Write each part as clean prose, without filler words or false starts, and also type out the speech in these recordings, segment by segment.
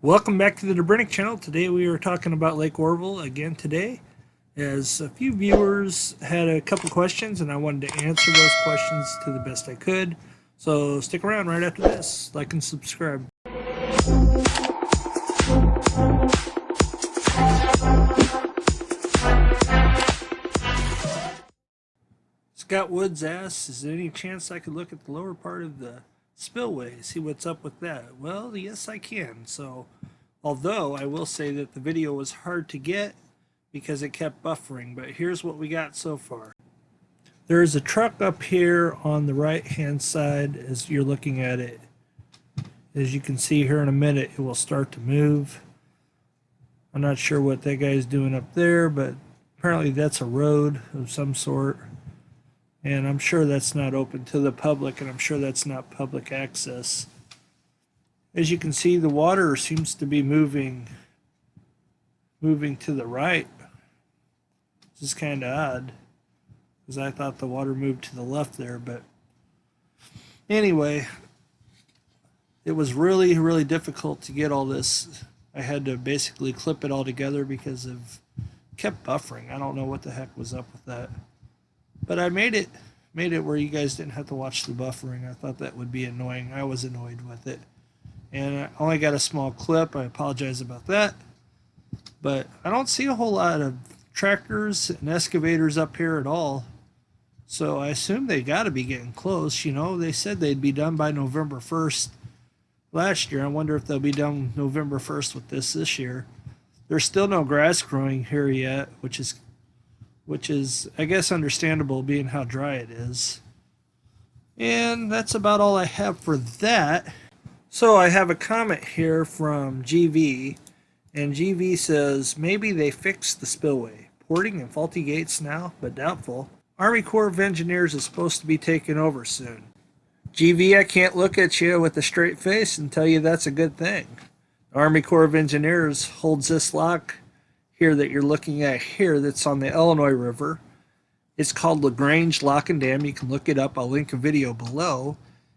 Welcome back to the Dobrinic channel. Today we are talking about Lake Oroville again today, as a few viewers had a couple questions and I wanted to answer those questions to the best I could. So stick around right after this. Like and subscribe. Scott Woods asks, is there any chance I could look at the lower part of the spillway, see what's up with that? Well, yes I can. So although I will say that the video was hard to get because it kept buffering, but here's what we got so far. There's a truck up here on the right hand side as you're looking at it. As you can see here in a minute, it will start to move. I'm not sure what that guy's doing up there, but apparently that's a road of some sort. And I'm sure that's not open to the public, and I'm sure that's not public access. As you can see, the water seems to be moving to the right. This is kind of odd, because I thought the water moved to the left there, but anyway, it was really difficult to get all this. I had to basically clip it all together because it kept buffering. I don't know what the heck was up with that, but I made it where you guys didn't have to watch the buffering. I thought that would be annoying. I was annoyed with it, and I only got a small clip. I apologize about that, but I don't see a whole lot of tractors and excavators up here at all. So I assume they got to be getting close. You know, they said they'd be done by November 1st last year. I wonder if they'll be done November 1st with this year. There's still no grass growing here yet, which is I guess understandable being how dry it is. And that's about all I have for that. So I have a comment here from GV, and GV says maybe they fixed the spillway. Porting and faulty gates now, but doubtful. Army Corps of Engineers is supposed to be taking over soon. GV, I can't look at you with a straight face and tell you that's a good thing. The Army Corps of Engineers holds this lock here that you're looking at here that's on the Illinois River. It's called LaGrange Lock and Dam. You can look it up. I'll link a video below.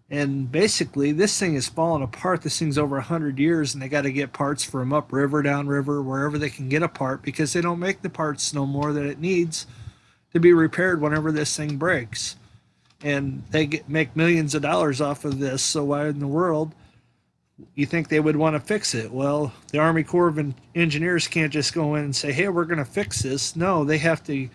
And basically, this thing is falling apart. This thing's over 100 years, and they got to get parts from upriver, downriver, wherever they can get a part, because they don't make the parts no more that it needs to be repaired whenever this thing breaks. And they make millions of dollars off of this, so why in the world you think they would want to fix it? Well, the Army Corps of Engineers can't just go in and say, hey, we're going to fix this. No, they have to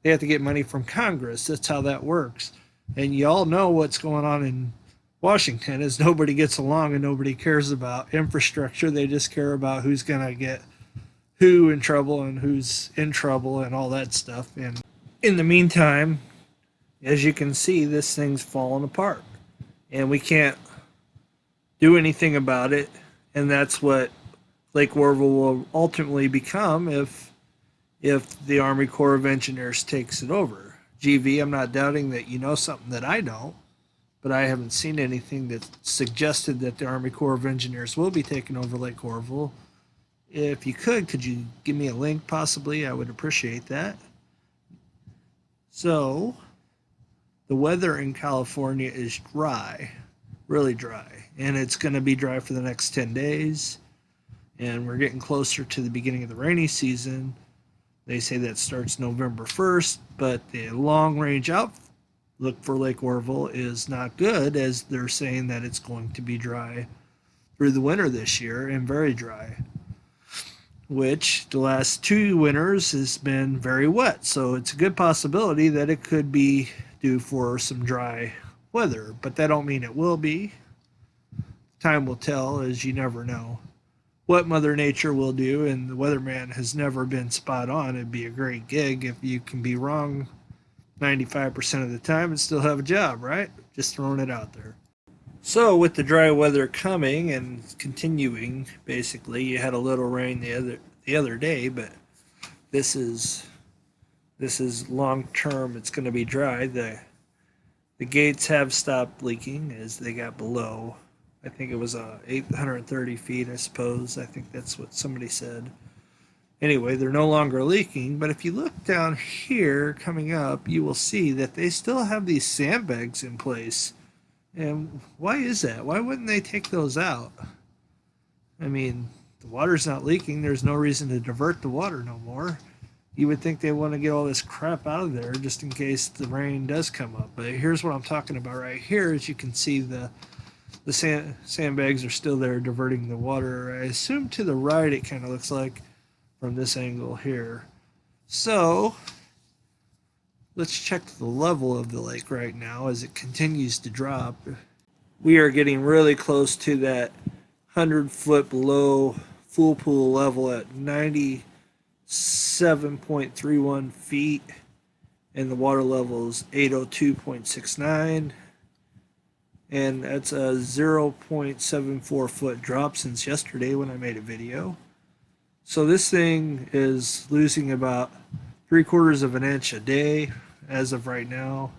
get money from Congress. That's how that works. And you all know what's going on in Washington is nobody gets along and nobody cares about infrastructure. They just care about who's going to get who in trouble and who's in trouble and all that stuff. And in the meantime, as you can see, this thing's falling apart and we can't do anything about it. And that's what Lake Oroville will ultimately become if the Army Corps of Engineers takes it over. GV, I'm not doubting that you know something that I don't, but I haven't seen anything that suggested that the Army Corps of Engineers will be taking over Lake Oroville. If you could you give me a link possibly? I would appreciate that. So, the weather in California is dry, really dry, and it's going to be dry for the next 10 days, and we're getting closer to the beginning of the rainy season. They say that starts November 1st, but the long-range outlook for Lake Oroville is not good, as they're saying that it's going to be dry through the winter this year, and very dry, which the last 2 winters has been very wet. So it's a good possibility that it could be due for some dry weather, but that don't mean it will be. Time will tell, as you never know what Mother Nature will do, and the weatherman has never been spot on. It'd be a great gig if you can be wrong 95% of the time and still have a job, right? Just throwing it out there. So with the dry weather coming and continuing, basically, you had a little rain the other day, but this is long term. It's going to be dry. The gates have stopped leaking as they got below. I think it was 830 feet, I suppose. I think that's what somebody said. Anyway, they're no longer leaking, but if you look down here coming up, you will see that they still have these sandbags in place. And why is that? Why wouldn't they take those out? I mean, the water's not leaking. There's no reason to divert the water no more. You would think they want to get all this crap out of there just in case the rain does come up. But here's what I'm talking about right here. As you can see, the sandbags are still there diverting the water. I assume to the right it kind of looks like from this angle here. So let's check the level of the lake right now as it continues to drop. We are getting really close to that 100-foot below full pool level at 97.31 feet, and the water level is 802.69, and that's a 0.74 foot drop since yesterday when I made a video. So this thing is losing about 3/4 of an inch a day as of right now,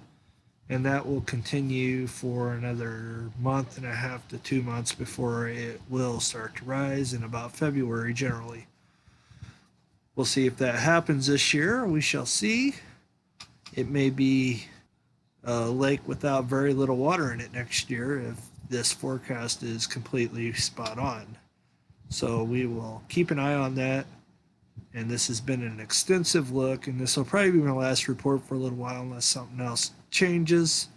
and that will continue for another month and a half to 2 months before it will start to rise in about February generally. We'll see if that happens this year. We shall see. It may be a lake without very little water in it next year if this forecast is completely spot on. So we will keep an eye on that. And this has been an extensive look, and this will probably be my last report for a little while unless something else changes.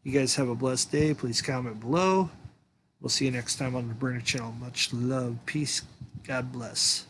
You guys have a blessed day. Please comment below. We'll see you next time on the Brenner channel. Much love. Peace. God bless.